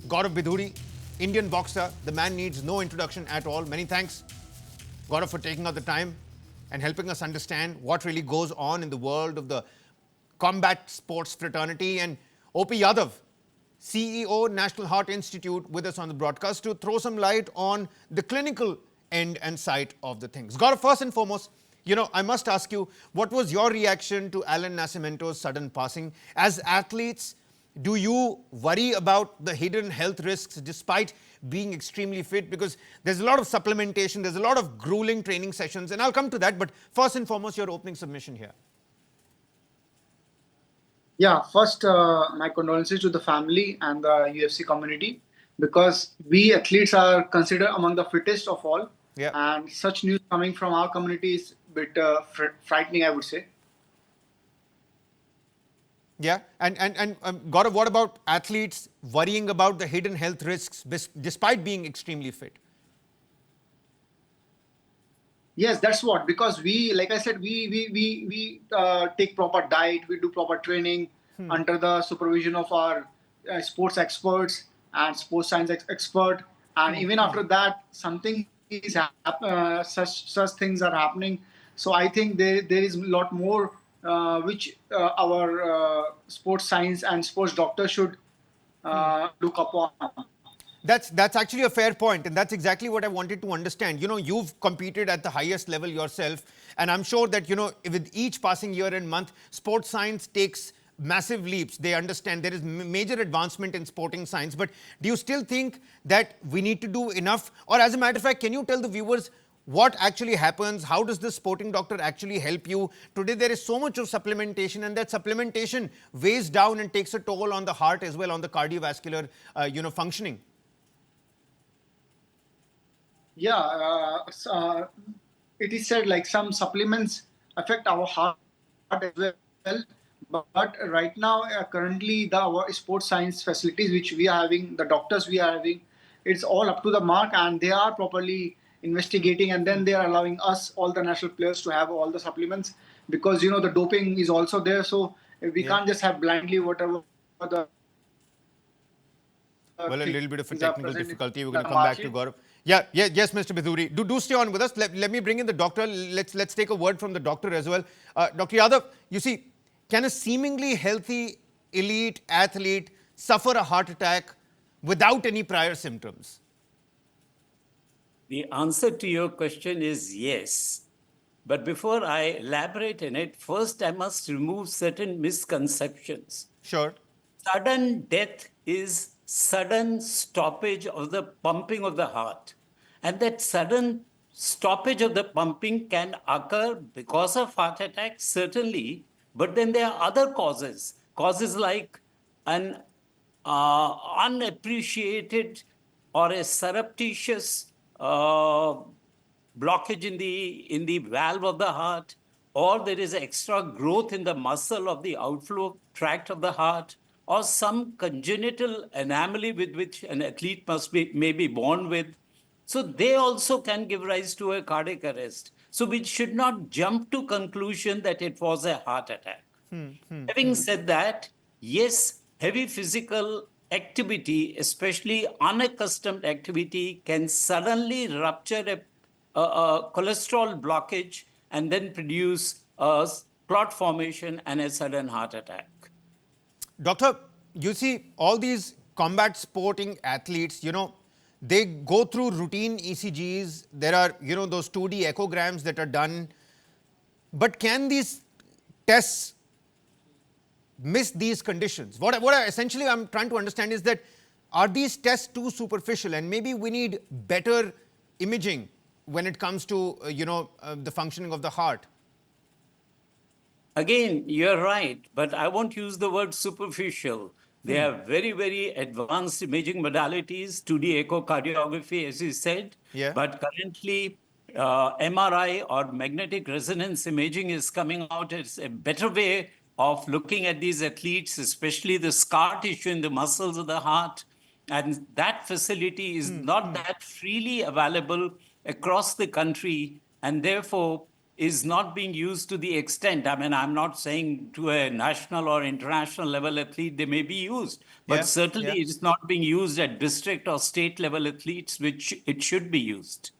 Gaurav Bidhuri, Indian boxer. The man needs no introduction at all. Many thanks, Gaurav, for taking out the time and helping us understand what really goes on in the world of the combat sports fraternity. And O.P. Yadav, CEO, National Heart Institute, with us on the broadcast to throw some light on the clinical end and side of the things. Gaurav, first and foremost, I must ask you, what was your reaction to Allan Nascimento's sudden passing? As athletes, do you worry about the hidden health risks despite being extremely fit? Because there's a lot of supplementation, there's a lot of grueling training sessions, and I'll come to that. But first and foremost, your opening submission here. Yeah, first, my condolences to the family and the UFC community, because we athletes are considered among the fittest of all. Yeah. And such news coming from our community is a bit frightening, I would say. Yeah, and Gaurav, what about athletes worrying about the hidden health risks despite being extremely fit? Yes, that's what, because we, like I said, we take proper diet, we do proper training under the supervision of our sports experts and sports science expert. And even after that, something is such things are happening. So I think there is a lot more which our sports science and sports doctors should look upon. That's actually a fair point, and that's exactly what I wanted to understand. You've competed at the highest level yourself, and I'm sure that, with each passing year and month, sports science takes massive leaps. They understand there is major advancement in sporting science, but do you still think that we need to do enough? Or as a matter of fact, can you tell the viewers what actually happens? How does the sporting doctor actually help you? Today, there is so much of supplementation, and that supplementation weighs down and takes a toll on the heart as well, on the cardiovascular, functioning. Yeah, it is said like some supplements affect our heart as well. But right now, currently, our sports science facilities which we are having, the doctors we are having, it's all up to the mark, and they are properly investigating, and then they are allowing us, all the national players, to have all the supplements, because the doping is also there. So we can't just have blindly whatever the well, a little bit of a technical difficulty. We're going to come back to Gaurav. Yes, Mr. Bidhuri. Do stay on with us. Let me bring in the doctor. Let's take a word from the doctor as well. Dr. Yadav, you see, can a seemingly healthy elite athlete suffer a heart attack without any prior symptoms? The answer to your question is yes. But before I elaborate on it, first I must remove certain misconceptions. Sure. Sudden death is sudden stoppage of the pumping of the heart. And that sudden stoppage of the pumping can occur because of heart attack, certainly. But then there are other causes like an unappreciated or a surreptitious blockage in the valve of the heart, or there is extra growth in the muscle of the outflow tract of the heart, or some congenital anomaly with which an athlete may be born with. So they also can give rise to a cardiac arrest. So we should not jump to conclusion that it was a heart attack. Having said that, yes, heavy physical activity, especially unaccustomed activity, can suddenly rupture a cholesterol blockage and then produce a clot formation and a sudden heart attack. Doctor, you see, all these combat sporting athletes, they go through routine ECGs. There are, those 2D echograms that are done. But can these tests miss these conditions? What essentially I'm trying to understand is that, are these tests too superficial, and maybe we need better imaging when it comes to, the functioning of the heart? Again, you're right, but I won't use the word superficial. They are very, very advanced imaging modalities, 2D echocardiography, as you said. Yeah. But currently, MRI or magnetic resonance imaging is coming out as a better way of looking at these athletes, especially the scar tissue in the muscles of the heart. And that facility is not that freely available across the country. And therefore, is not being used to the extent. I mean, I'm not saying to a national or international level athlete they may be used, but Yeah, certainly yeah. it's not being used at district or state level athletes, which it should be used.